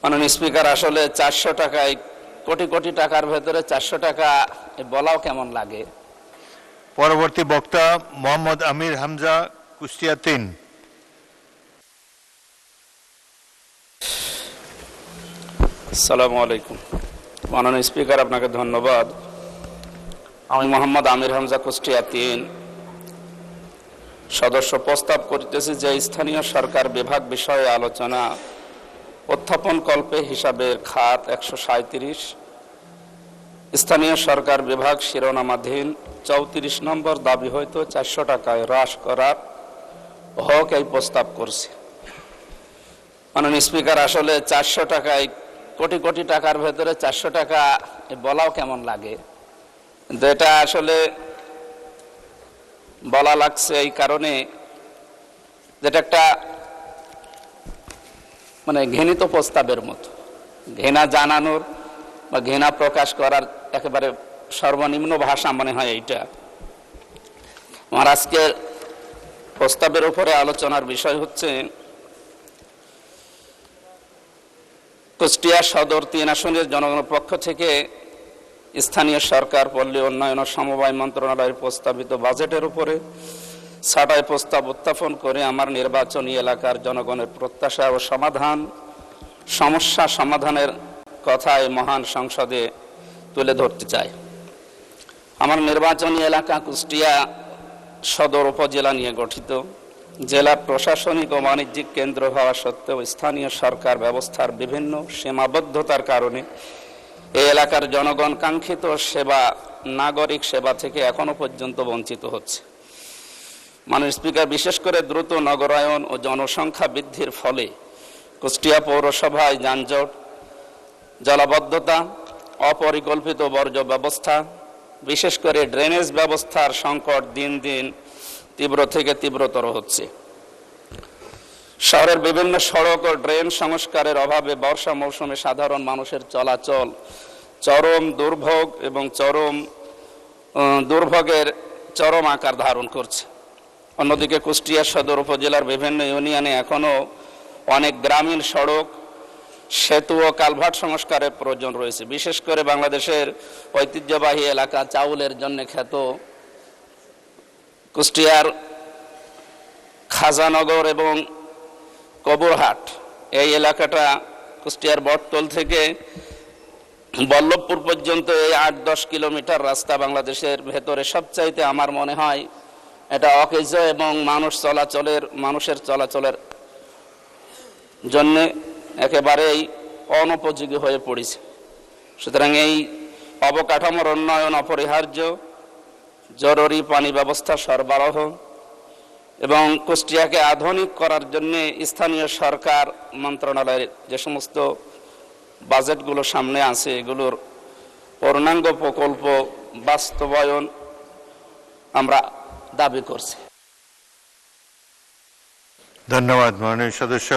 মাননীয় স্পিকার, আসলে 400 টাকায় কোটি কোটি টাকার ভেতরে 400 টাকা বলাও কেমন লাগে। পরবর্তী বক্তা মোহাম্মদ আমির হামজা, কুষ্টিয়া 3। আসসালামু আলাইকুম। মাননীয় স্পিকার, আপনাকে ধন্যবাদ। আমি মোহাম্মদ আমির হামজা, কুষ্টিয়া 3 সদস্য প্রস্তাব করিতেছি যে স্থানীয় সরকার বিভাগ বিষয়ে আলোচনা উত্থাপন কল্পে হিসাবের খাত 137 স্থানীয় সরকার বিভাগ শিরোনামাধীন 34 নম্বর দাবি হইতে 400 টাকায় হ্রাস করার হক এই প্রস্তাব করছে। মাননীয় স্পিকার, আসলে 400 টাকায় কোটি কোটি টাকার ভেতরে 400 টাকা বলাও কেমন লাগে, কিন্তু এটা আসলে বলা লাগছে এই কারণে যেটা একটা ঘৃণিত প্রস্তাবের মতো, ঘৃণা জানানোর বা ঘৃণা প্রকাশ করার একেবারে সর্বনিম্ন ভাষা মনে হয় এইটা। আমার আজকের প্রস্তাবের উপরে আলোচনার বিষয় হচ্ছে কুষ্টিয়া সদর 3 আসনের জনগণের পক্ষ থেকে স্থানীয় সরকার, পল্লী উন্নয়ন ও সমবায় মন্ত্রণালয়ের প্রস্তাবিত বাজেটের উপরে ছাঁটাই প্রস্তাব উত্থাপন করে আমার নির্বাচনী এলাকার জনগণের প্রত্যাশা ও সমস্যা সমাধানের কথায় মহান সংসদে তুলে ধরতে চাই। আমার নির্বাচনী এলাকা কুষ্টিয়া সদর উপজেলা নিয়ে গঠিত। জেলা প্রশাসনিক ও বাণিজ্যিক কেন্দ্র হওয়া সত্ত্বেও স্থানীয় সরকার ব্যবস্থার বিভিন্ন সীমাবদ্ধতার কারণে এই এলাকার জনগণ কাঙ্ক্ষিত সেবা, নাগরিক সেবা থেকে এখনো পর্যন্ত বঞ্চিত হচ্ছে। মাননীয় স্পিকার, বিশেষ করে দ্রুত নগরায়ন ও জনসংখ্যা বৃদ্ধির ফলে কুষ্টিয়া পৌরসভায় যানজট, জলাবদ্ধতা, অপরিকল্পিত বর্জ্য ব্যবস্থা, বিশেষ করে ড্রেনেজ ব্যবস্থার সংকট দিন দিন তীব্র থেকে তীব্রতর হচ্ছে। শহরের বিভিন্ন সড়ক ও ড্রেন সংস্কারের অভাবে বর্ষা মৌসুমে সাধারণ মানুষের চলাচল চরম দুর্ভোগ এবং দুর্ভোগের চরম আকার ধারণ করছে। অন্যদিকে কুষ্টিয়া সদর উপজেলার বিভিন্ন ইউনিয়নে এখনও অনেক গ্রামীণ সড়ক, সেতু ও কালভার্ট সংস্কারের প্রয়োজন রয়েছে। বিশেষ করে বাংলাদেশের ঐতিহ্যবাহী এলাকা চাউলের জন্য খ্যাত কুষ্টিয়ার খাজানগর এবং কবুরহাট, এই এলাকাটা কুষ্টিয়ার বটতল থেকে বল্লভপুর পর্যন্ত এই 8-10 কিলোমিটার রাস্তা বাংলাদেশের ভেতরে সবচাইতে আমার মনে হয় এটা অকেজ এবং মানুষের চলাচলের জন্য একেবারেই অনুপযোগী হয়ে পড়েছে। সুতরাং এই অবকাঠামোর উন্নয়ন অপরিহার্য। জরুরি পানি ব্যবস্থা সরবরাহ এবং কুষ্টিয়াকে আধুনিক করার জন্য স্থানীয় সরকার মন্ত্রণালয়ের যে সমস্ত বাজেটগুলো সামনে আছে এগুলোর পূর্ণাঙ্গ প্রকল্প বাস্তবায়ন আমরা দাবি করছি। ধন্যবাদ মাননীয় সদস্য।